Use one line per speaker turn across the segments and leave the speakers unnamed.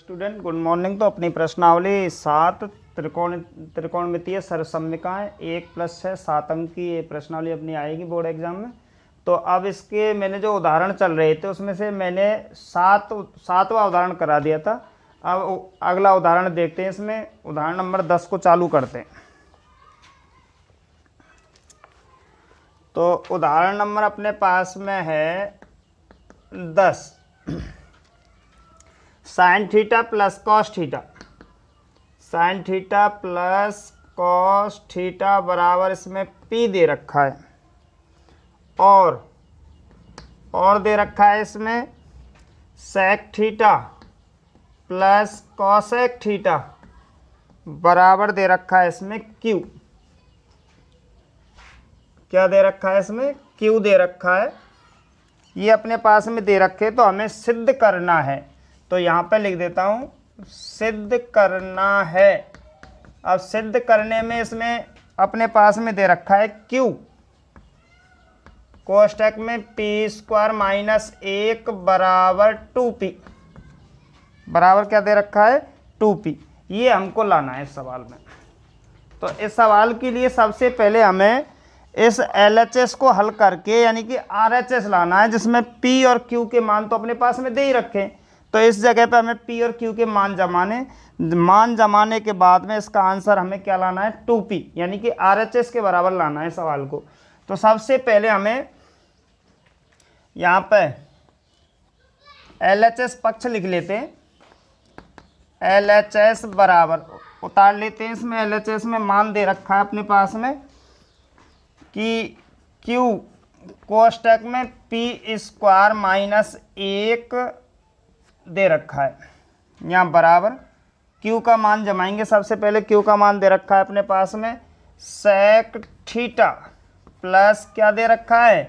Student good morning. तो अपनी प्रश्नावली 7 त्रिकोणमितीय सरसम्यकाएं 1+6 7 अंक की ये प्रश्नावली अपनी आएगी बोर्ड एग्जाम में। तो अब इसके मैंने जो उदाहरण चल रहे थे उसमें से मैंने सातवां उदाहरण करा दिया था। अब अगला उदाहरण देखते हैं। इसमें उदाहरण नंबर 10 को चालू करते हैं। तो उदाहरण नंबर अपने पास में है 10। Sine theta plus cos theta, sine theta plus cos theta बराबर इसमें P दे रखा है और दे रखा है इसमें sec theta plus cosec theta बराबर दे रखा है इसमें Q। क्या दे रखा है इसमें? Q दे रखा है। ये अपने पास में दे रखे तो हमें सिद्ध करना है। तो यहाँ पे लिख देता हूँ सिद्ध करना है। अब सिद्ध करने में इसमें अपने पास में दे रखा है Q, कोष्टक में P² माइनस 1 बराबर 2P, बराबर क्या दे रखा है 2P। ये हमको लाना है इस सवाल में। तो इस सवाल के लिए सबसे पहले हमें इस LHS को हल करके यानी कि RHS लाना है, जिसमें P और Q के मान तो अपने पास में दे ही रखे। तो इस जगह पे हमें P और Q के मान जमाने के बाद में इसका आंसर हमें क्या लाना है 2P, यानी कि RHS के बराबर लाना है सवाल को। तो सबसे पहले हमें यहाँ पे LHS पक्ष लिख लेते हैं। LHS बराबर उतार लेते हैं। इसमें LHS में मान दे रखा है अपने पास में कि Q कोष्टक में P² माइनस 1 दे रखा है, यहाँ बराबर Q का मान जमाएंगे। सबसे पहले Q का मान दे रखा है अपने पास में सेक थीटा प्लस क्या दे रखा है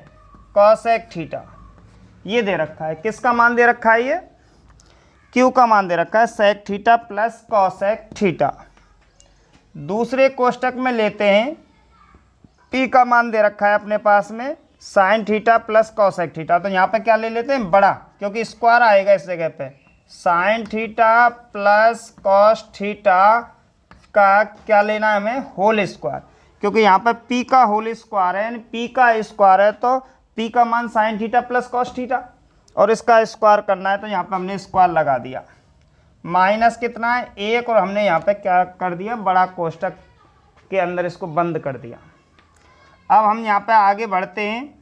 कॉसेक थीटा। ये दे रखा है। किसका मान दे रखा है? ये Q का मान दे रखा है sec theta plus cosec theta. दूसरे कोष्टक में लेते हैं P का मान दे रखा है अपने पास में sine theta plus cosec theta. तो यहाँ पे क्या ले लेते हैं बड़ा, क्योंकि स्क्वायर आएगा इस जगह पे। Sine theta plus cos theta का क्या लेना है हमें होल स्क्वायर, क्योंकि यहाँ पे P का होल स्क्वायर है, यानी P का स्क्वायर है। तो P का मान sine theta plus cos theta और इसका स्क्वायर करना है। तो यहाँ पे हमने स्क्वायर लगा दिया। माइनस कितना है 1 और हमने यहाँ पे क्या कर दिया बड़ा कोष्टक के अंदर इसको बंद कर दिया। अब हम यहाँ पे आगे बढ़ते हैं।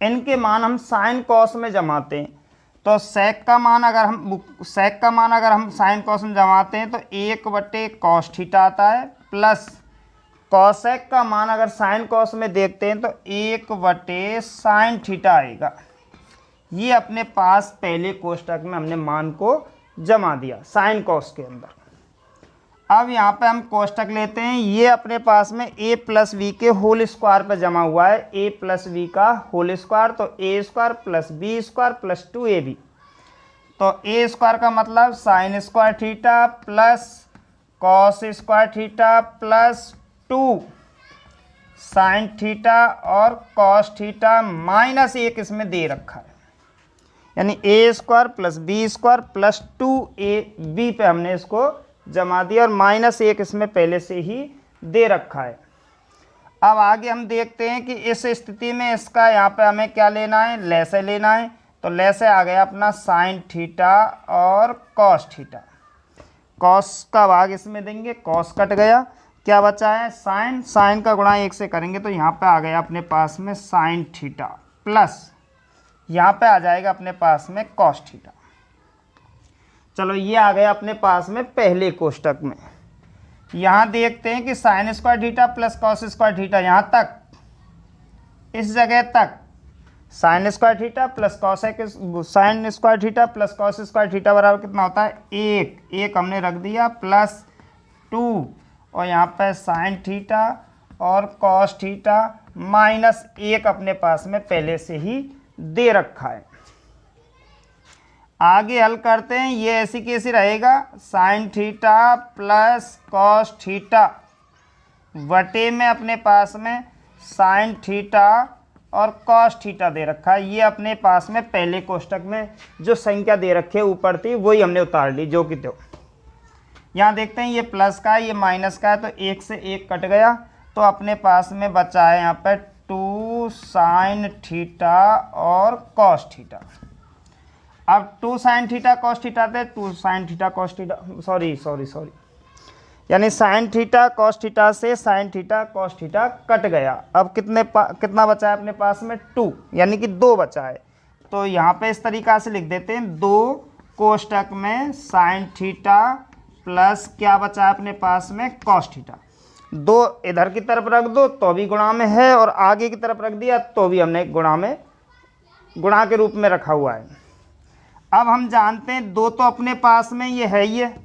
इनके मान हम साइन कॉस में जमाते हैं। तो सेक का मान अगर हम साइन कॉस में जमाते हैं तो 1/cos थीटा आता है, प्लस कॉसेक का मान अगर साइन कॉस में देखते हैं तो 1/sin थीटा आएगा। ये अपने पास पहले कोष्टक में हमने मान को जमा दिया साइन कॉस के अंदर। अब यहाँ पे हम कोष्टक लेते हैं। ये अपने पास में a प्लस वी के होल स्क्वायर पर जमा हुआ है, a प्लस वी का होल स्क्वायर। तो a² plus b² plus 2ab। तो a² का मतलब sine square theta plus cos square theta plus 2 sine theta और कॉस थीटा माइनस 1 इसमें दे रखा है, यानी a² plus b² plus 2ab पे हमने इसको जमा दिया और माइनस 1 इसमें पहले से ही दे रखा है। अब आगे हम देखते हैं कि इस स्थिति में इसका यहाँ पे हमें क्या लेना है लैसे लेना है। तो लैसे आ गया अपना साइन थीटा और कॉस थीटा। कॉस का भाग इसमें देंगे, कॉस कट गया, क्या बचा है साइन का गुणा 1 से करेंगे। तो यहाँ पे आ गया अपने पास में साइन थीटा प्लस यहाँ पे आ जाएगा अपने पास में कॉस थीटा। चलो ये आ गया अपने पास में पहले कोष्टक में। यहाँ देखते हैं कि sine square theta plus cos square theta, यहाँ तक इस जगह तक sine square theta plus sine square theta plus cos square theta बराबर कितना होता है 1 हमने रख दिया, प्लस 2 और यहाँ पे साइन थीटा और कॉस थीटा माइनस 1 अपने पास में पहले से ही दे रखा है। आगे हल करते हैं। ये ऐसी कैसी रहेगा sine theta plus cos theta बटे में अपने पास में साइन थीटा और कॉस थीटा दे रखा है। ये अपने पास में पहले कोष्टक में जो संख्या दे रखी है ऊपर थी वही हमने उतार ली जो कि तो यहाँ देखते हैं ये प्लस का है ये माइनस का है, तो एक से एक कट गया, तो अपने पास में बचा है यहाँ पर 2 साइन थीटा और कॉस थीटा। अब 2 साइन थीटा कॉस थीटा थे, 2 sine theta cos theta, sorry यानी साइन थीटा कॉस थीटा से sine theta cos theta cut गया। अब कितना बचा है अपने पास में 2, यानी कि 2 बचा है। तो यहाँ पे इस तरीक़ा से लिख देते हैं 2 कोष्टक में साइन थीटा प्लस क्या बचा है अपने पास में कॉस थीटा। 2 इधर की तरफ रख दो तो भी गुणा में है, और आगे की तरफ रख दिया तो भी हमने गुणा के रूप में रखा हुआ है। अब हम जानते हैं 2 तो अपने पास में ये है, ये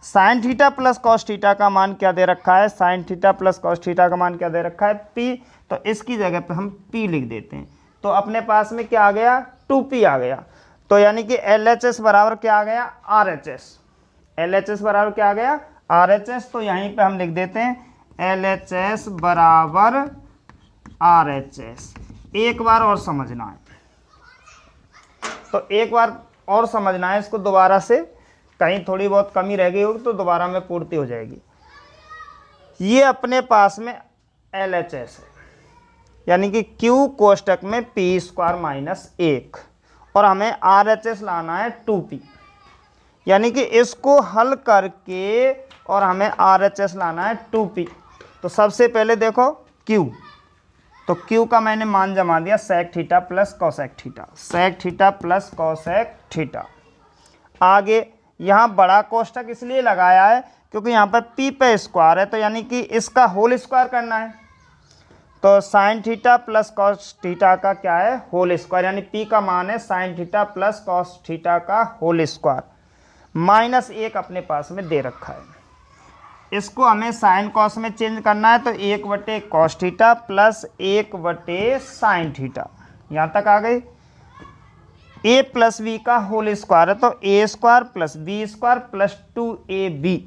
sine theta plus cos theta का मान क्या दे रखा है, sine theta plus cos theta का मान क्या दे रखा है p, तो इसकी जगह पे हम p लिख देते हैं। तो अपने पास में क्या आ गया 2p आ गया। तो यानी कि LHS बराबर क्या आ गया RHS, LHS बराबर क्या आ गया RHS। तो यहीं पे हम लिख देते हैं LHS बराबर RHS। एक बार और समझना है, तो एक बार और समझना है इसको दोबारा से, कहीं थोड़ी बहुत कमी रह गई होगी तो दोबारा में पूर्ति हो जाएगी। ये अपने पास में LHS है, यानी कि Q कोष्टक में p² - 1 और हमें RHS लाना है 2p, यानी कि इसको हल करके और हमें RHS लाना है 2p। तो सबसे पहले देखो Q, तो Q का मैंने मान जमा दिया sec theta plus cosec theta, sec theta plus cosec theta. आगे यहाँ बड़ा कोष्टक इसलिए लगाया है क्योंकि यहाँ पर p पे स्क्वायर है, तो यानी कि इसका होल स्क्वायर करना है। तो sine theta plus cos theta का क्या है होल स्क्वायर, यानी p का मान है sine theta plus cos theta का होल स्क्वायर। -1 अपने पास में दे रखा है, इसको हमें साइन कॉस में चेंज करना है, तो 1/cos cos theta plus 1/sin sine theta. यहाँ तक आ गई। a प्लस बी का होल स्क्वायर है, तो a² plus b² plus 2ab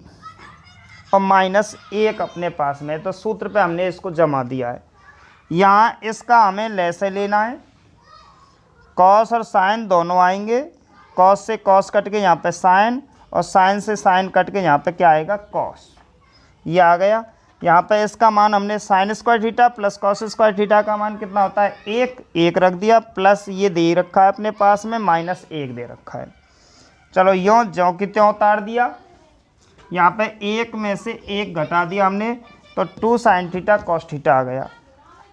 और -1 अपने पास में, तो सूत्र पे हमने इसको जमा दिया है। यहाँ इसका हमें लैसे लेना है, कॉस और साइन दोनों आएंगे, कॉस से कॉस कट के यहाँ पे साइन और साइन से साइन कट के यहाँ पे क्या आएगा कॉस, ये आ गया। यहाँ पे इसका मान हमने sin² theta plus cos² theta का मान कितना होता है 1 रख दिया, प्लस ये दे रखा है अपने पास में -1 दे रखा है। चलो ज्यों की त्यों उतार दिया, यहाँ पे 1 में से 1 घटा दिया हमने, तो 2 sin थीटा कॉस थीटा आ गया।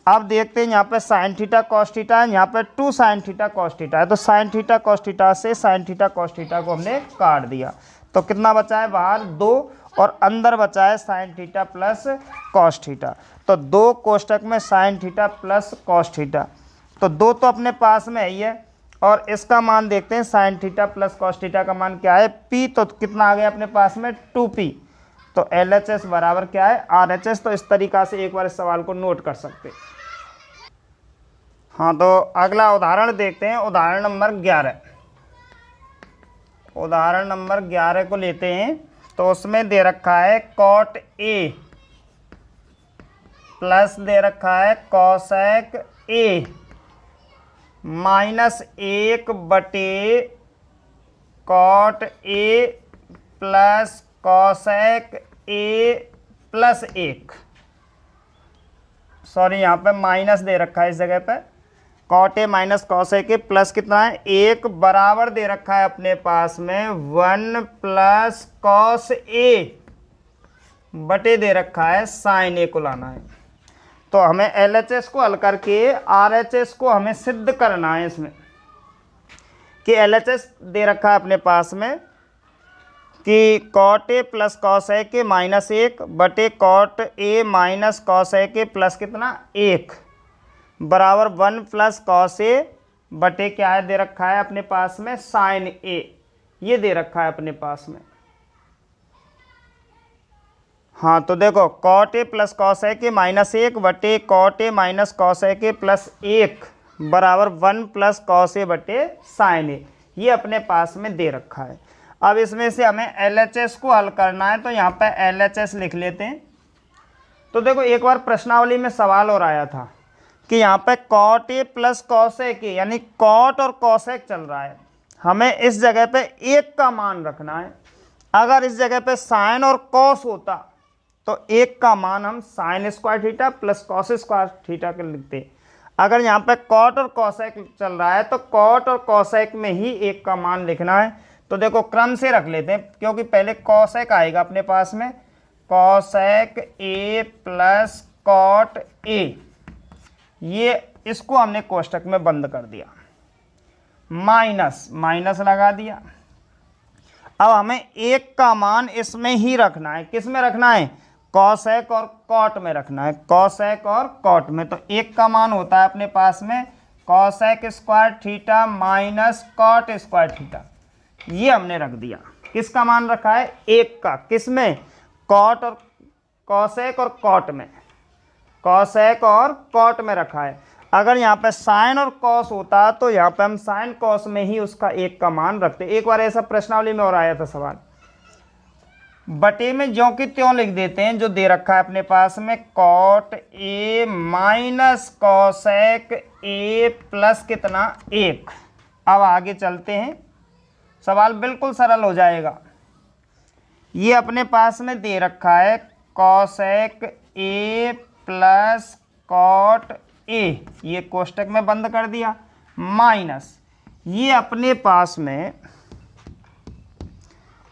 अब देखते हैं यहाँ पे sin थीटा कॉस थीटा है, यहाँ पे 2 sin थीटा कॉस थीटा है, तो sin थीटा कॉस थीटा से sin थीटा कॉस थीटा को हमने काट दिया, तो कितना बचा है बाहर 2 और अंदर बचा है sine theta plus cos theta. तो 2 कोष्टक में sine theta plus cos theta, तो 2 तो अपने पास में ही है, और इसका मान देखते हैं sine theta plus cos theta का मान क्या है p, तो कितना आ गया अपने पास में 2p। तो LHS बराबर क्या है RHS। तो इस तरीक़ा से एक बार इस सवाल को नोट कर सकते। हाँ, तो अगला उदाहरण देखते हैं, उदाहरण नंबर 11। उदाहरण नंबर 11 को लेते हैं, तो उसमें दे रखा है cot A प्लस दे रखा है cosec A -1/cot A plus cosec A plus 1, sorry यहाँ पे माइनस दे रखा है इस जगह पे, cot A minus cosec A plus कितना है 1 बराबर दे रखा है अपने पास में 1 प्लस cos A बटे दे रखा है sin A को लाना है। तो हमें LHS को हल करके RHS को हमें सिद्ध करना है इसमें, कि LHS दे रखा है अपने पास में कि cot A plus cosec A -1 बटे cot A minus cosec A plus कितना 1 बराबर 1 प्लस cos A बटे क्या है दे रखा है अपने पास में sin A, ये दे रखा है अपने पास में। हाँ, तो देखो cot A plus cosec A -1 बटे cot A minus cosec A plus 1 बराबर 1 प्लस cos A बटे sin A, ये अपने पास में दे रखा है। अब इसमें से हमें LHS को हल करना है, तो यहाँ पे LHS लिख लेते हैं। तो देखो एक बार प्रश्नावली में सवाल और आया था कि यहाँ पे cot A plus cosec A यानी कॉट और कॉसेक चल रहा है, हमें इस जगह पे एक का मान रखना है। अगर इस जगह पे साइन और कॉस होता तो एक का मान हम sine square theta plus cos square theta के लिखते। अगर यहाँ पे कॉट और कॉसेक चल रहा है तो कॉट और कॉसेक में ही एक का मान लिखना है। तो देखो क्रम से रख लेते हैं, क्योंकि पहले कॉसेक आएगा अपने पास में, cosec A plus cot A, ये इसको हमने कोष्टक में बंद कर दिया, माइनस माइनस लगा दिया। अब हमें एक का मान इसमें ही रखना है, किस में रखना है, कॉसेक और कॉट में रखना है, कॉसेक और कॉट में। तो एक का मान होता है अपने पास में cosec square theta minus cot square theta, ये हमने रख दिया। किसका मान रखा है, एक का, किस में, कॉट और कॉसेक और कॉट में, कॉसेक और कॉट में रखा है। अगर यहाँ पे साइन और कॉस होता तो यहाँ पे हम साइन कॉस में ही उसका एक का मान रखते। एक बार ऐसा प्रश्नावली में और आया था सवाल, बटे में ज्यों की त्यों लिख देते हैं जो दे रखा है अपने पास में, cot A minus cosec A plus कितना, एक। अब आगे चलते हैं, सवाल बिल्कुल सरल हो जाएगा। ये अपने पास में दे रखा है cosec A plus cot A, ये कोष्टक में बंद कर दिया, माइनस ये अपने पास में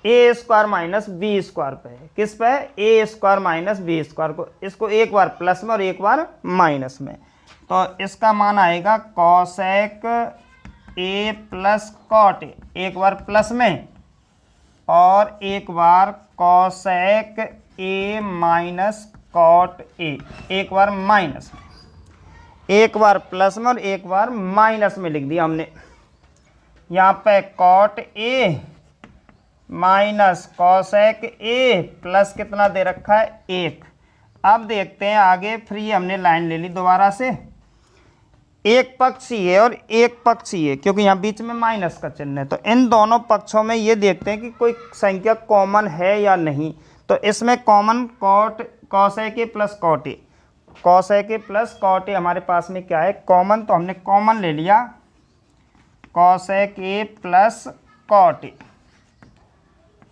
ए स्क्वायर माइनस बी स्क्वायर पे है, किस पे, ए स्क्वायर माइनस बी स्क्वायर को, इसको एक बार प्लस में और एक बार माइनस में। तो इसका मान आएगा cosec A plus cot A, एक बार प्लस में और एक बार cosec A minus cot A, एक बार माइनस में, एक बार प्लस में और एक बार माइनस में लिख दिया हमने। यहाँ पे cot A minus cosec A plus कितना दे रखा है, एक। अब देखते हैं आगे, फिर ये हमने लाइन ले ली दोबारा से, एक पक्ष ही है और एक पक्ष ही है, क्योंकि यहाँ बीच में माइनस का चिन्ह है। तो इन दोनों पक्षों में ये देखते हैं कि कोई संख्या कॉमन है या नहीं। तो इसमें common cot cosec A plus cot A, cosec A plus cot A हमारे पास में क्या है, कॉमन। तो हमने कॉमन ले लिया cosec A plus cot A,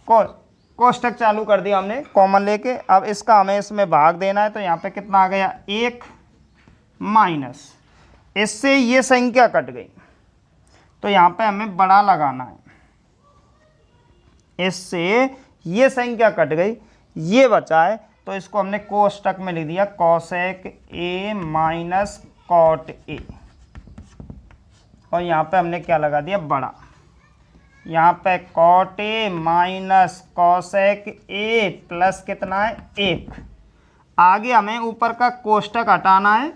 कोष्टक चालू कर दिया हमने कॉमन लेके। अब इसका हमें इसमें भाग देना है, तो यहाँ पे कितना आ गया, एक, माइनस इससे ये संख्या कट गई, तो यहाँ पे हमें बड़ा लगाना है, इससे ये संख्या कट गई, ये बचा है, तो इसको हमने कोष्टक में लिख दिया cosec A minus cot A, और यहाँ पे हमने क्या लगा दिया, बड़ा। यहाँ पे cot A minus cosec A plus कितना है, एक। आगे हमें ऊपर का कोष्टक हटाना है,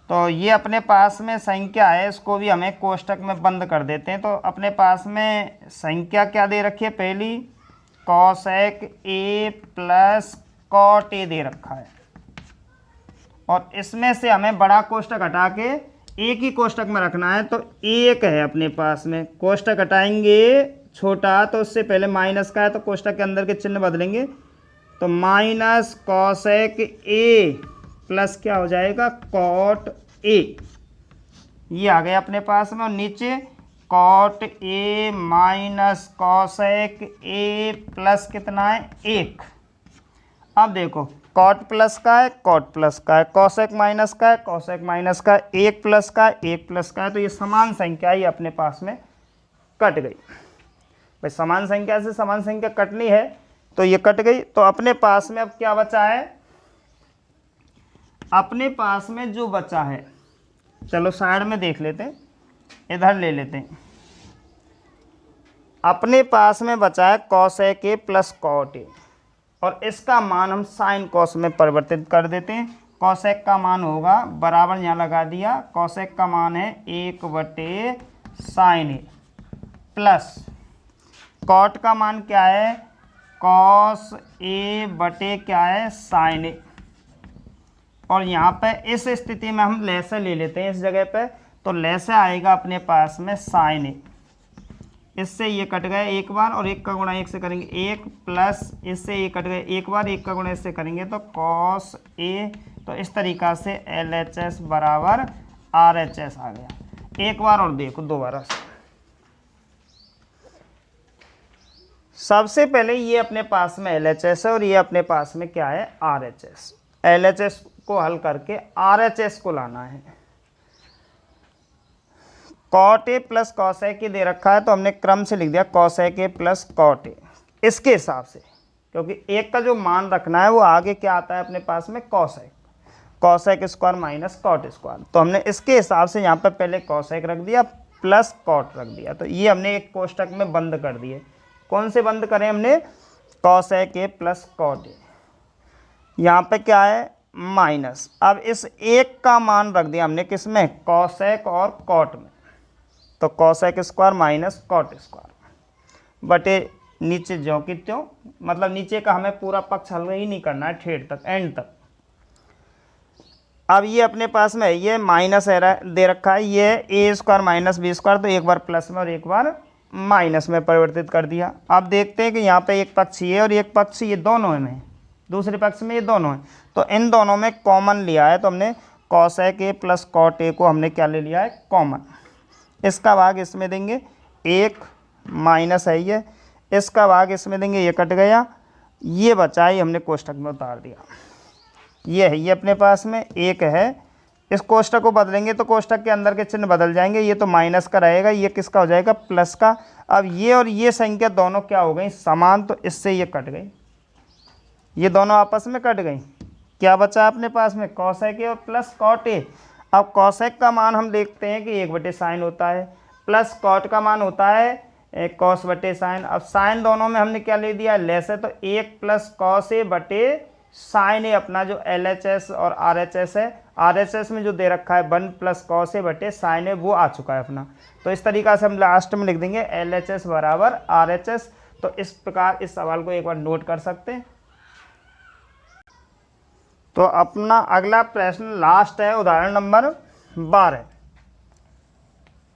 तो ये अपने पास में संख्या है, इसको भी हमें कोष्टक में बंद कर देते हैं। तो अपने पास में संख्या क्या दे रखी है, पहली cosec A plus cot A दे रखा है, और इसमें से हमें बड़ा कोष्टक हटा के एक ही कोष्टक में रखना है। तो एक है अपने पास में, कोष्टक हटाएंगे छोटा, तो उससे पहले माइनस का है, तो कोष्टक के अंदर के चिन्ह बदलेंगे, तो माइनस कॉसेक ए प्लस क्या हो जाएगा, कॉट ए, ये आ गया अपने पास में। और नीचे cot A minus cosec A plus कितना है, एक। अब देखो कॉट प्लस का है, कॉट प्लस का है, कॉसेक माइनस का है, कॉसेक माइनस का है, एक प्लस का है, एक प्लस का है, तो ये समान संख्या ही अपने पास में कट गई। भाई समान संख्या से समान संख्या कटनी है, तो ये कट गई। तो अपने पास में अब क्या बचा है, अपने पास में जो बचा है, चलो साइड में देख लेते हैं, इधर ले लेते हैं। अपने पास में बचा है cosec A plus cot A, और इसका मान हम साइन कॉस में परिवर्तित कर देते हैं। कॉसेक का मान होगा बराबर, यहाँ लगा दिया, कॉसेक का मान है 1/साइन ए, प्लस कॉट का मान क्या है, कॉस ए बटे क्या है, साइन ए। और यहाँ पे इस स्थिति में हम लेसे ले लेते हैं इस जगह पे, तो लेसे आएगा अपने पास में साइन ए, इससे ये कट गए एक बार, और एक का गुणा एक से करेंगे एक, प्लस इससे ये कट गए एक बार, एक का गुणा इससे करेंगे तो कॉस ए, तो इस तरीक़ा से LHS बराबर RHS आ गया। एक बार और देखो दोबारा से। सबसे पहले ये अपने पास में LHS है और ये अपने पास में क्या है, RHS। LHS को हल करके RHS को लाना है। cot A plus cos A की दे रखा है तो हमने क्रम से लिख दिया cos A plus cot A इसके हिसाब से, क्योंकि एक का जो मान रखना है वो आगे क्या आता है अपने पास में cos A square minus cot square. तो हमने इसके हिसाब से यहाँ पर पहले cos A रख दिया प्लस cot रख दिया। तो ये हमने एक कोष्टक में बंद कर दिए। कौन से बंद करें हमने, cos A plus cot A। यहाँ पे क्या है माइनस, अब इस एक का मान रख दिया हमने किस में, cos A और cot में। तो cos A square minus cot square बटे नीचे ज्यों की त्यों, मतलब नीचे का हमें पूरा पक्ष हल ही नहीं करना है, ठेठ तक एंड तक। अब ये अपने पास में ये माइनस दे रखा है, ये ए स्क्वायर माइनस बी स्क्वायर, तो एक बार प्लस में और एक बार माइनस में परिवर्तित कर दिया। अब देखते हैं कि यहाँ पे एक पक्ष ये और एक पक्ष ये दोनों में, दूसरे पक्ष में ये दोनों हैं, तो इन दोनों में कॉमन लिया है। तो हमने cos A plus cot A को हमने क्या ले लिया है, कॉमन। इसका भाग इसमें देंगे, एक माइनस है ये, इसका भाग इसमें देंगे, ये कट गया, ये बचा है, हमने कोष्टक में उतार दिया। ये है, ये अपने पास में एक है, इस कोष्टक को बदलेंगे तो कोष्टक के अंदर के चिन्ह बदल जाएंगे, ये तो माइनस का रहेगा, ये किसका हो जाएगा, प्लस का। अब ये और ये संख्या दोनों क्या हो गई, समान, तो इससे ये कट गई, ये दोनों आपस में कट गई। क्या बचा अपने पास में, cos A और प्लस cot A। अब cos A का मान हम देखते हैं कि 1/sin होता है, प्लस cot का मान होता है cos/sin। अब साइन दोनों में हमने क्या ले दिया, लेस है, तो 1 प्लस cos A बटे sin A अपना जो LHS और RHS है। RHS में जो दे रखा है 1 प्लस cos A बटे sin A, वो आ चुका है अपना। तो इस तरीक़ा से हम लास्ट में लिख देंगे LHS बराबर RHS। तो इस प्रकार इस सवाल को एक बार नोट कर सकते हैं। तो अपना अगला प्रश्न लास्ट है, उदाहरण नंबर 12।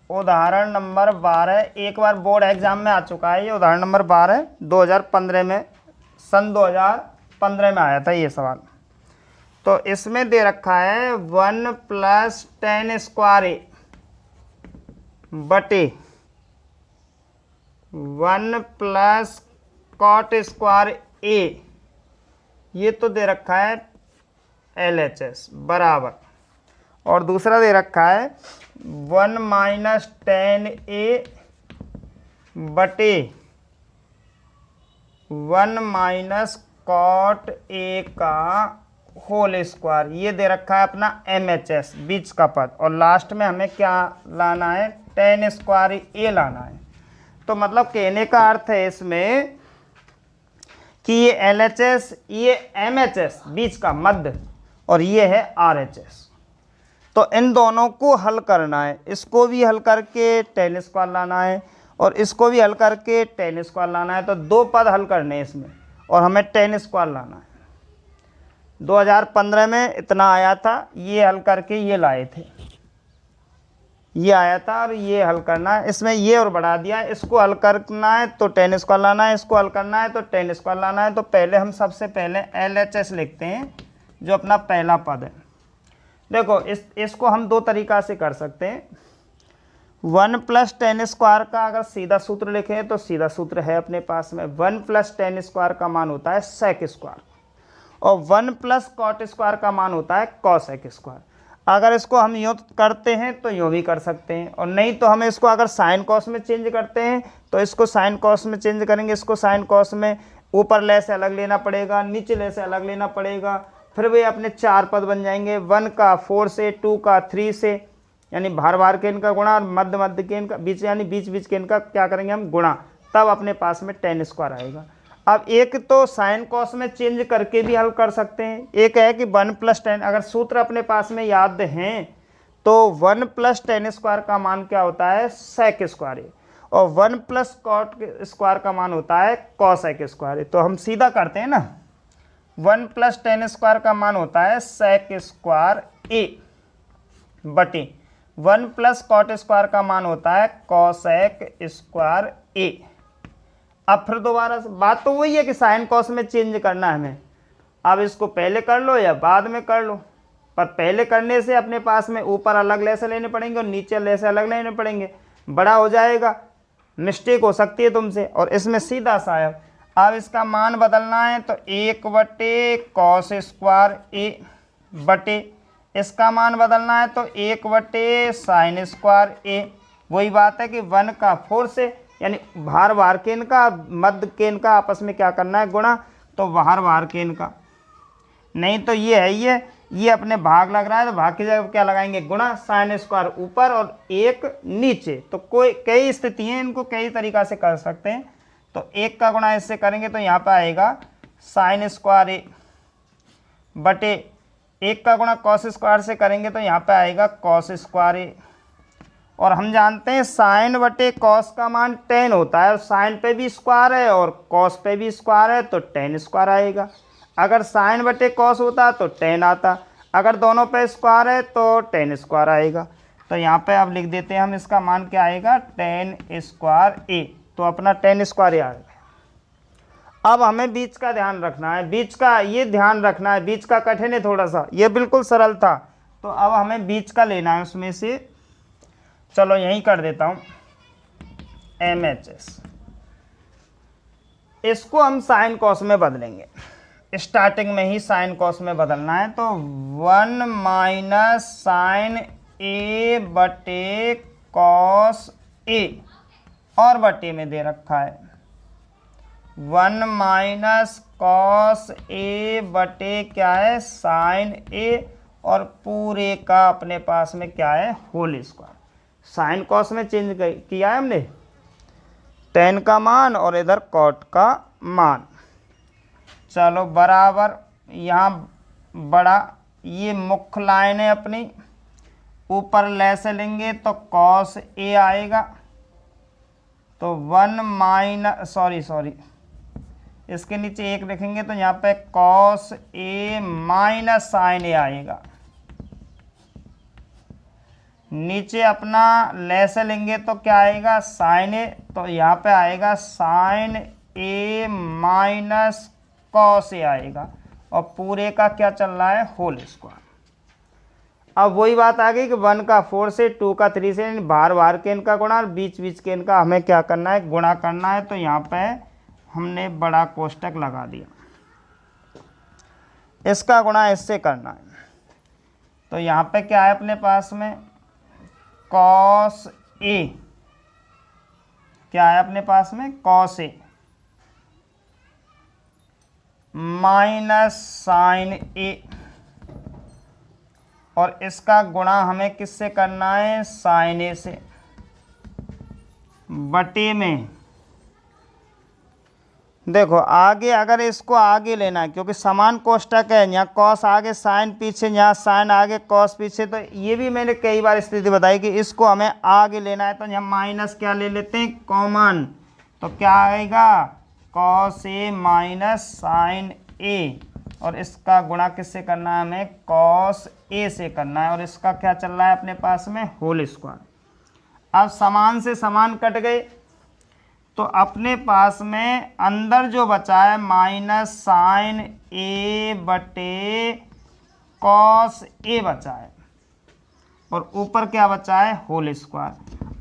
उदाहरण नंबर 12 एक बार बोर्ड एग्जाम में आ चुका है, ये उदाहरण नंबर 12 2015 में, सन 2015 में आया था ये सवाल। तो इसमें दे रखा है 1 प्लस tan स्क्वायर A बटे 1 प्लस cot स्क्वायर A, ये तो दे रखा है LHS बराबर, और दूसरा दे रखा है 1 माइनस tan A बटे 1 माइनस cot A का होल स्क्वायर, ये दे रखा है अपना MHS बीच का पद, और लास्ट में हमें क्या लाना है, tan स्क्वायर A लाना है। तो मतलब कहने का अर्थ है इसमें कि ये LHS, ये MHS बीच का मध्य, और ये है RHS। तो इन दोनों को हल करना है, इसको भी हल करके tan स्क्वायर लाना है और इसको भी हल करके tan स्क्वायर लाना है। तो दो पद हल करने हैं इसमें, और हमें tan स्क्वायर लाना है। 2015 में इतना आया था, ये हल करके ये लाए थे, ये आया था और ये हल करना है। इसमें ये और बढ़ा दिया, इसको हल करना है तो tan स्क्वायर लाना है, इसको हल करना है तो tan स्क्वायर लाना है। तो पहले हम सबसे पहले LHS लिखते हैं, जो अपना पहला पद है। देखो इसको हम दो तरीक़ा से कर सकते हैं। 1 प्लस tan स्क्वायर का अगर सीधा सूत्र लिखें तो सीधा सूत्र है अपने पास में, 1 प्लस tan स्क्वायर का मान होता है sec स्क्वायर, और 1 प्लस cot स्क्वायर का मान होता है cosec स्क्वायर। अगर इसको हम यूँ करते हैं तो यूँ भी कर सकते हैं, और नहीं तो हमें इसको अगर साइन कॉस में चेंज करते हैं तो इसको साइन कॉस में चेंज करेंगे, इसको साइन कॉस में ऊपर ले से अलग लेना पड़ेगा, नीचे ले से अलग लेना पड़ेगा, फिर वे अपने चार पद बन जाएंगे, 1 का 4 से, 2 का 3 से, यानी भार भार के इनका गुणा, और मध्य मध्य के इनका बीच, यानी बीच बीच के इनका क्या करेंगे हम, गुणा, तब अपने पास में tan स्क्वायर आएगा। अब एक तो साइन कॉस में चेंज करके भी हल कर सकते हैं, एक है कि 1 प्लस tan, अगर सूत्र अपने पास में याद हैं तो 1 प्लस tan स्क्वायर का मान क्या होता है, sec स्क्वायर, और 1 प्लस cot स्क्वायर का मान होता है cosec स्क्वायर। तो हम सीधा करते हैं ना, 1 प्लस tan स्क्वायर का मान होता है sec स्क्वायर A बटे 1 प्लस cot स्क्वायर का मान होता है cosec स्क्वायर A। अब फिर दोबारा से बात तो वही है कि साइन कॉस में चेंज करना है हमें, अब इसको पहले कर लो या बाद में कर लो, पर पहले करने से अपने पास में ऊपर अलग लेसे लेने पड़ेंगे और नीचे लेसे अलग लेने पड़ेंगे, बड़ा हो जाएगा, मिस्टेक हो सकती है तुमसे। और इसमें सीधा सा है, अब इसका मान बदलना है तो 1/cos² ए बटे इसका मान बदलना है तो 1/sin² ए। वही बात है कि 1 का 4 से, यानी भार भार के इनका मध्य के इनका आपस में क्या करना है, गुणा, तो भार भार के इनका, नहीं तो ये है ये अपने भाग लग रहा है तो भाग की जगह क्या लगाएंगे, गुणा, sin² ऊपर और 1 नीचे। तो कोई कई स्थिति हैं, इनको कई तरीक़ा से कर सकते हैं। तो 1 का गुणा इससे करेंगे तो यहाँ पे आएगा sin² ए बटे 1 का गुणा cos² से करेंगे तो यहाँ पे आएगा cos² ए। और हम जानते हैं साइन बटे कॉस का मान tan होता है, और साइन पे भी स्क्वायर है और कॉस पे भी स्क्वायर है तो tan² आएगा। अगर साइन बटे कॉस होता तो tan आता, अगर दोनों पे स्क्वायर है तो tan² आएगा। तो यहाँ पे अब लिख देते हैं हम, इसका मान क्या आएगा, tan² ए। तो अपना tan² ए आ गया। अब हमें बीच का ध्यान रखना है, बीच का ये ध्यान रखना है, बीच का कठिन है थोड़ा सा, ये बिल्कुल सरल था। तो अब हमें बीच का लेना है उसमें से, चलो यहीं कर देता हूँ MHS, इसको हम साइन कॉस में बदलेंगे, स्टार्टिंग में ही साइन कॉस में बदलना है। तो 1 - sin A बटे कॉस A, और बटे में दे रखा है 1 - cos A बटे क्या है, sin A, और पूरे का अपने पास में क्या है, होल स्क्वायर। साइन कॉस में चेंज किया है हमने, tan का मान और इधर cot का मान। चलो बराबर, यहाँ बड़ा ये मुख्य लाइन है अपनी, ऊपर लेसे लेंगे तो cos A आएगा। तो 1 सॉरी इसके नीचे 1 लिखेंगे तो यहाँ पे cos A minus sin A आएगा। नीचे अपना लेसे लेंगे तो क्या आएगा, sin A, तो यहाँ पे आएगा sin A minus cos A आएगा, और पूरे का क्या चल रहा है, होल स्क्वायर। अब वही बात आ गई कि 1 का 4 से, 2 का 3 से, बार बार के इनका गुणा और बीच बीच के इनका हमें क्या करना है, गुणा करना है। तो यहाँ पे हमने बड़ा कोष्टक लगा दिया, इसका गुणा इससे करना है। तो यहाँ पे क्या है अपने पास में, cos A, क्या है अपने पास में, cos A minus sin A, और इसका गुणा हमें किससे करना है, sin A से, बटे में। देखो आगे अगर इसको आगे लेना है, क्योंकि समान कोष्टक है, यहाँ cos आगे साइन पीछे, यहाँ साइन आगे cos पीछे, तो ये भी मैंने कई बार स्थिति बताई कि इसको हमें आगे लेना है। तो यहाँ माइनस क्या ले लेते हैं, कॉमन, तो क्या आएगा, cos A minus sin A, और इसका गुणा किससे करना है, हमें cos A से करना है, और इसका क्या चल रहा है अपने पास में, होल स्क्वायर। अब समान से समान कट गए, तो अपने पास में अंदर जो बचा है माइनस sin A बटे cos A बचा है, और ऊपर क्या बचा है, होल स्क्वायर।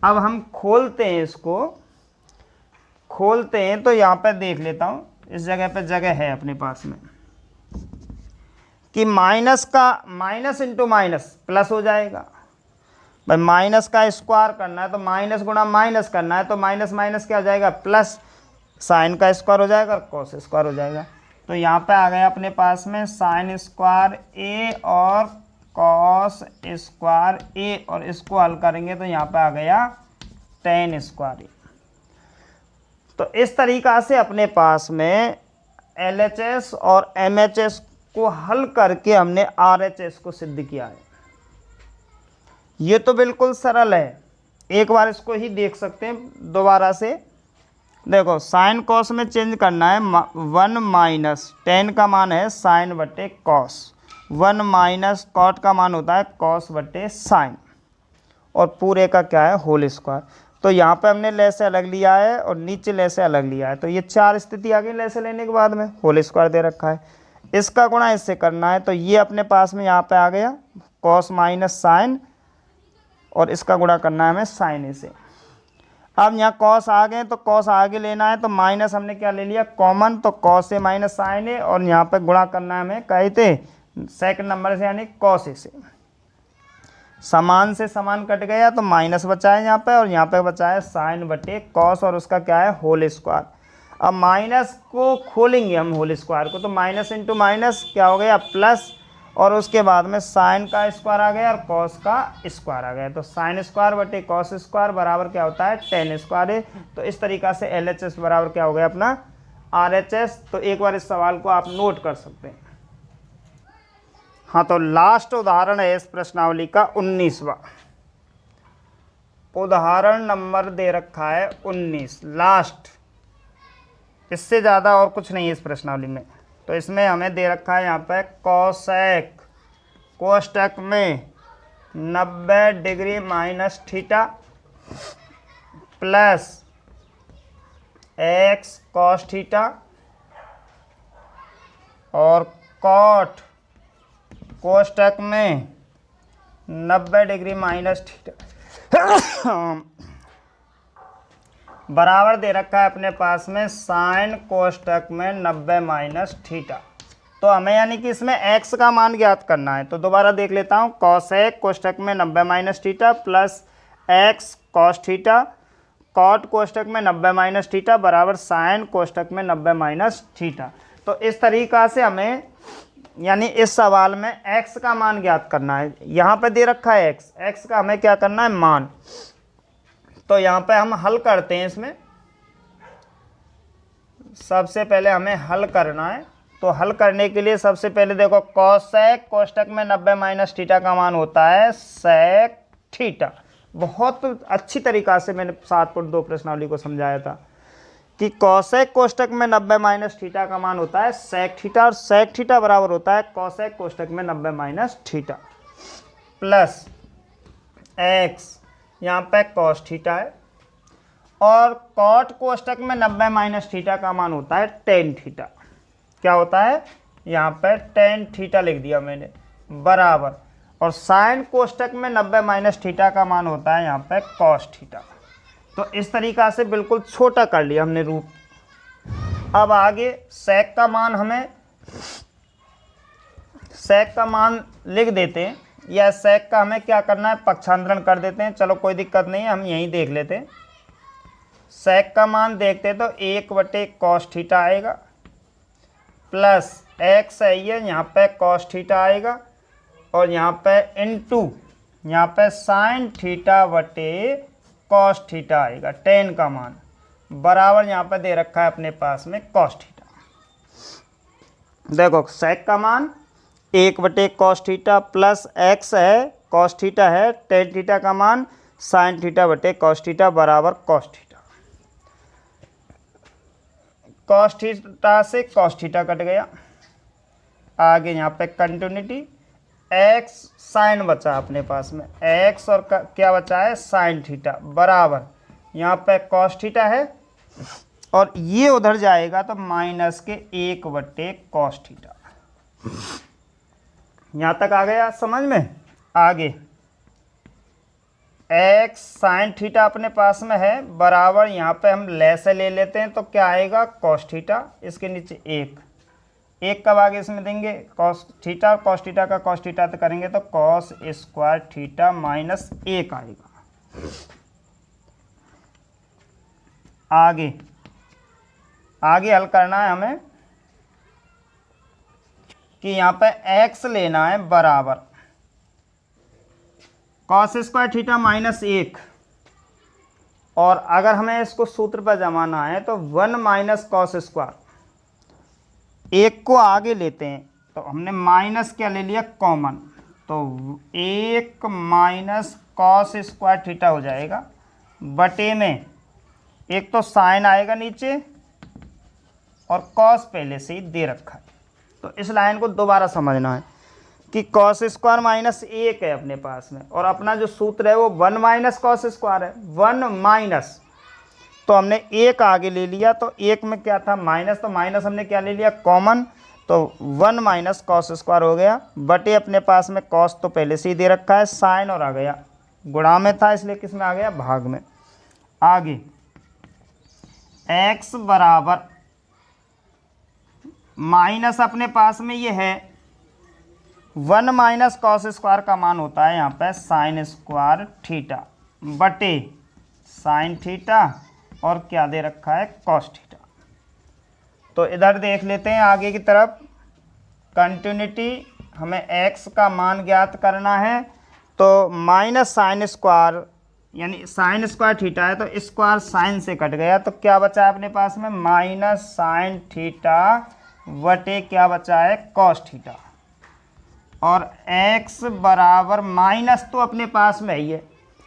अब हम खोलते हैं, इसको खोलते हैं, तो यहाँ पे देख लेता हूँ, इस जगह पे जगह है अपने पास में कि माइनस का माइनस इंटू माइनस प्लस हो जाएगा। भाई माइनस का स्क्वायर करना है तो माइनस गुणा माइनस करना है, तो माइनस माइनस क्या हो जाएगा, प्लस, साइन का स्क्वायर हो जाएगा और कॉस स्क्वायर हो जाएगा। तो यहाँ पे आ गया अपने पास में sin² A और cos² A, और इसको हल करेंगे तो यहाँ पे आ गया tan² A। तो इस तरीक़ा से अपने पास में LHS और MHS को हल करके हमने RHS को सिद्ध किया है। ये तो बिल्कुल सरल है, एक बार इसको ही देख सकते हैं दोबारा से। देखो साइन कॉस में चेंज करना है, 1 माइनस tan का मान है साइन बटे कॉस, 1 माइनस कॉट का मान होता है कॉस बटे साइन, और पूरे का क्या है, होल स्क्वायर। तो यहाँ पे हमने लेसे अलग लिया है और नीचे लेसे अलग लिया है, तो ये 4 स्थिति आ गई लेसे लेने के बाद में, होल स्क्वायर दे रखा है। इसका गुणा इससे करना है, तो ये अपने पास में यहाँ पे आ गया कॉस माइनस साइन, और इसका गुणा करना है हमें साइन ए से। अब यहाँ कॉस आ गए तो कॉस आगे लेना है, तो माइनस हमने क्या ले लिया कॉमन, तो कॉस ए माइनस साइन ए, और यहाँ पे गुणा करना है हमें कहे थे सेकंड नंबर से यानी कॉस ए से। समान से समान कट गया तो माइनस बचा है यहाँ पे, और यहाँ पे बचा है साइन बटे कॉस, और उसका क्या है होल स्क्वायर। अब माइनस को खोलेंगे हम होल स्क्वायर को, तो माइनस इंटू माइनस क्या हो गया प्लस, और उसके बाद में साइन का स्क्वायर आ गया और कॉस का स्क्वायर आ गया, तो साइन स्क्वायर बटे कॉस स्क्वायर बराबर क्या होता है टेन स्क्वायर है। तो इस तरीक़ा से LHS बराबर क्या हो गया अपना RHS। तो एक बार इस सवाल को आप नोट कर सकते हैं। हाँ, तो लास्ट उदाहरण है इस प्रश्नावली का 19वां उदाहरण नंबर दे रखा है 19 लास्ट, इससे ज़्यादा और कुछ नहीं है इस प्रश्नावली में। तो इसमें हमें दे रखा है यहाँ पे कोसेक कोष्टक में 90 degree minus theta plus X cos theta और कॉट कोष्टक में 90 डिग्री माइनस थीटा बराबर दे रखा है अपने पास में साइन कोष्टक में 90 माइनस थीटा। तो हमें यानी कि इसमें x का मान ज्ञात करना है। तो दोबारा देख लेता हूँ, कॉसेक कोष्टक में 90 minus theta plus X cos theta cot कोष्टक में 90 माइनस थीटा बराबर साइन कोष्टक में 90 माइनस थीटा। तो इस तरीक़ा से हमें यानी इस सवाल में x का मान ज्ञात करना है। यहाँ पे दे रखा है x का हमें क्या करना है मान। तो यहाँ पे हम हल करते हैं। इसमें सबसे पहले हमें हल करना है। तो हल करने के लिए सबसे पहले देखो कॉसेक कोष्टक में 90 माइनस थीटा का मान होता है सेक थीटा। बहुत अच्छी तरीक़ा से मैंने 7.2 प्रश्नावली को समझाया था कि कॉसेक कोष्टक में 90 माइनस थीटा का मान होता है सेक थीटा, और सेक थीटा बराबर होता है कॉसेक कोष्टक में 90 माइनस थीटा प्लस एक्स यहाँ पे कॉस थीटा है, और कॉट कोष्टक में 90 माइनस थीटा का मान होता है टेन थीटा। क्या होता है यहाँ पे टेन थीटा लिख दिया मैंने बराबर, और साइन कोष्टक में 90 माइनस थीटा का मान होता है यहाँ पे कॉस थीटा। तो इस तरीक़ा से बिल्कुल छोटा कर लिया हमने रूप। अब आगे सेक का मान हमें सेक का मान लिख देते हैं, या सेक का हमें क्या करना है पक्षांतरण कर देते हैं। चलो कोई दिक्कत नहीं है, हम यहीं देख लेते हैं। सेक का मान देखते तो 1 बटे कॉस थीटा आएगा प्लस एक्स है ये यहाँ पे कॉस थीटा आएगा, और यहाँ पे इनटू यहाँ पे साइन थीटा बटे कॉस थीटा आएगा टेन का मान बराबर यहाँ पे दे रखा है अपने पास में कॉस थीटा। देखो सेक का मान 1 बटे कॉस थीटा प्लस एक्स है कॉस थीटा है, टेन थीटा का मान साइन थीटा बटे कॉस थीटा बराबर कॉस थीटा। कॉस थीटा से कॉस थीटा कट गया। आगे यहाँ पे कंटिन्यूटी एक्स साइन बचा अपने पास में, एक्स और क्या बचा है साइन थीटा बराबर यहाँ पे कॉस थीटा है, और ये उधर जाएगा तो माइनस के 1 बटे कॉस थीटा। यहाँ तक आ गया समझ में। आगे एक्स साइन थीटा अपने पास में है बराबर यहाँ पे हम लेस ले लेते हैं, तो क्या आएगा कॉस थीटा, इसके नीचे 1 कब आगे इसमें देंगे कॉस थीटा, और कॉस थीटा का कॉस थीटा तो करेंगे तो कॉस स्क्वायर थीटा माइनस 1 आएगा। आगे हल करना है हमें कि यहाँ पे x लेना है बराबर कॉस स्क्वायर थीटा माइनस 1, और अगर हमें इसको सूत्र पर जमाना है तो 1 माइनस कॉस स्क्वायर, 1 को आगे लेते हैं तो हमने माइनस क्या ले लिया कॉमन, तो 1 माइनस कॉस स्क्वायर थीटा हो जाएगा बटे में एक तो साइन आएगा नीचे और कॉस पहले से ही दे रखा है। तो इस लाइन को दोबारा समझना है कि कॉस स्क्वायर माइनस 1 है अपने पास में, और अपना जो सूत्र है वो 1 माइनस कॉस स्क्वायर है। 1 माइनस तो हमने 1 आगे ले लिया, तो 1 में क्या था माइनस, तो माइनस हमने क्या ले लिया कॉमन, तो 1 माइनस कॉस स्क्वायर हो गया, बटे अपने पास में कॉस तो पहले से ही दे रखा है, साइन और आ गया, गुणा में था इसलिए किस में आ गया, भाग में। आगे x बराबर माइनस अपने पास में ये है 1 माइनस कॉस स्क्वायर का मान होता है यहाँ पे साइन स्क्वायर थीटा, बटे साइन थीटा और क्या दे रखा है, कॉस थीटा। तो इधर देख लेते हैं आगे की तरफ, कंटिन्यूटी हमें x का मान ज्ञात करना है, तो माइनस साइन स्क्वायर यानी साइन स्क्वायर थीटा है तो स्क्वायर साइन से कट गया, तो क्या बचा है अपने पास में, माइनस साइन थीटा वटे क्या बचा है, कॉस थीटा। और x बराबर माइनस तो अपने पास में ही है,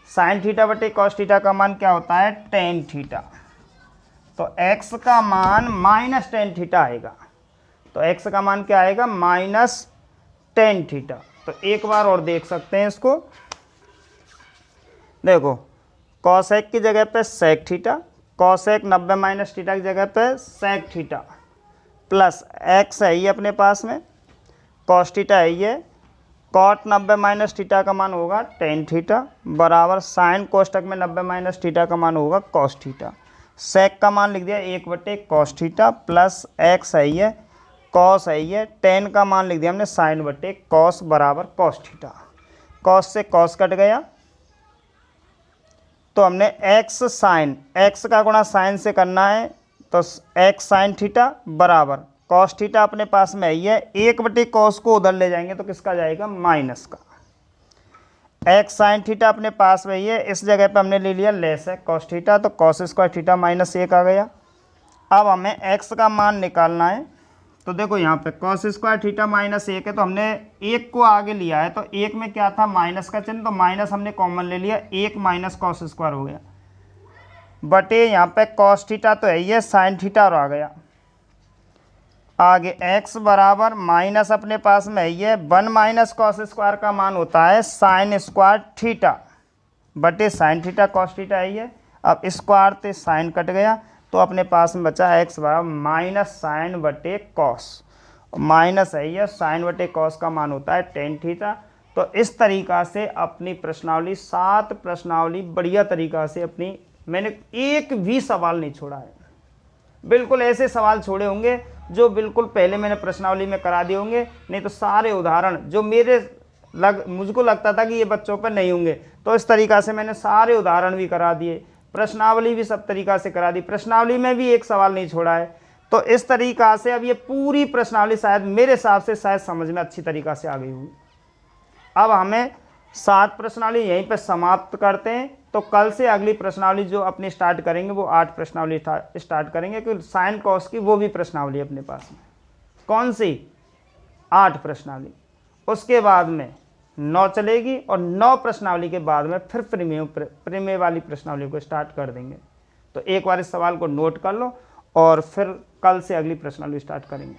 साइन थीटा बटे कॉस थीटा का मान क्या होता है, टेन थीटा। तो x का मान माइनस टेन थीटा आएगा, तो x का मान क्या आएगा, माइनस टेन थीटा। तो एक बार और देख सकते हैं इसको, देखो कॉसेक की जगह पे sec theta, cosec 90 minus theta की जगह पे सेक थीटा, प्लस x है ये अपने पास में, कॉस थीटा है ये, कॉट 90 माइनस थीटा का मान होगा टेन थीटा, बराबर साइन कोष्टक में 90 माइनस थीटा का मान होगा कॉस थीटा। सेक का मान लिख दिया 1 बटे कॉस थीटा, प्लस x है ये, कॉस है ये, टेन का मान लिख दिया हमने साइन बटे कॉस, बराबर कॉस थीटा। कॉस से कॉस कट गया, तो हमने x साइन, x का गुणा साइन से करना है, तो x साइन थीटा बराबर कॉस थीटा अपने पास में है, 1 बटे कॉस को उधर ले जाएंगे तो किसका जाएगा, माइनस का। x साइन थीटा अपने पास में है, इस जगह पे हमने ले लिया लेस है कॉस थीटा, तो कॉस स्क्वायर थीटा माइनस 1 आ गया। अब हमें x का मान निकालना है, तो देखो यहाँ पे कॉस स्क्वायर थीटा माइनस 1 है, तो हमने 1 को आगे लिया है, तो 1 में क्या था, माइनस का चिन्ह, तो माइनस हमने कॉमन ले लिया, 1 माइनस कॉस स्क्वायर हो गया, बटे यहाँ पे कॉस थीटा तो है ये, साइन थीटा और आ गया। आगे x बराबर माइनस अपने पास में है ये 1 माइनस कॉस स्क्वायर का मान होता है साइन स्क्वायर थीटा, बटे साइन थीटा कॉस थीटा है ये। अब स्क्वायर से साइन कट गया, तो अपने पास में बचा x बराबर माइनस साइन बटे कॉस, माइनस है ये, साइन बटे कॉस का मान होता है टेन थीटा। तो इस तरीक़ा से अपनी प्रश्नावली 7 प्रश्नावली बढ़िया तरीक़ा से अपनी, मैंने एक भी सवाल नहीं छोड़ा है, बिल्कुल ऐसे सवाल छोड़े होंगे जो बिल्कुल पहले मैंने प्रश्नावली में करा दिए होंगे, नहीं तो सारे उदाहरण जो मुझको लगता था कि ये बच्चों पर नहीं होंगे, तो इस तरीक़ा से मैंने सारे उदाहरण भी करा दिए, प्रश्नावली भी सब तरीक़ा से करा दी, प्रश्नावली में भी एक सवाल नहीं छोड़ा है। तो इस तरीक़ा से अब ये पूरी प्रश्नावली शायद मेरे हिसाब से शायद समझ में अच्छी तरीक़ा से आ गई होगी। अब हमें 7 प्रश्नावली यहीं पर समाप्त करते हैं, तो कल से अगली प्रश्नावली जो अपनी स्टार्ट करेंगे वो 8 प्रश्नावली स्टार्ट करेंगे, क्योंकि साइन कॉस की वो भी प्रश्नावली अपने पास में, कौन सी, 8 प्रश्नावली। उसके बाद में 9 चलेगी और 9 प्रश्नावली के बाद में फिर प्रीमियम वाली प्रश्नावली को स्टार्ट कर देंगे। तो एक बार इस सवाल को नोट कर लो और फिर कल से अगली प्रश्नावली स्टार्ट करेंगे।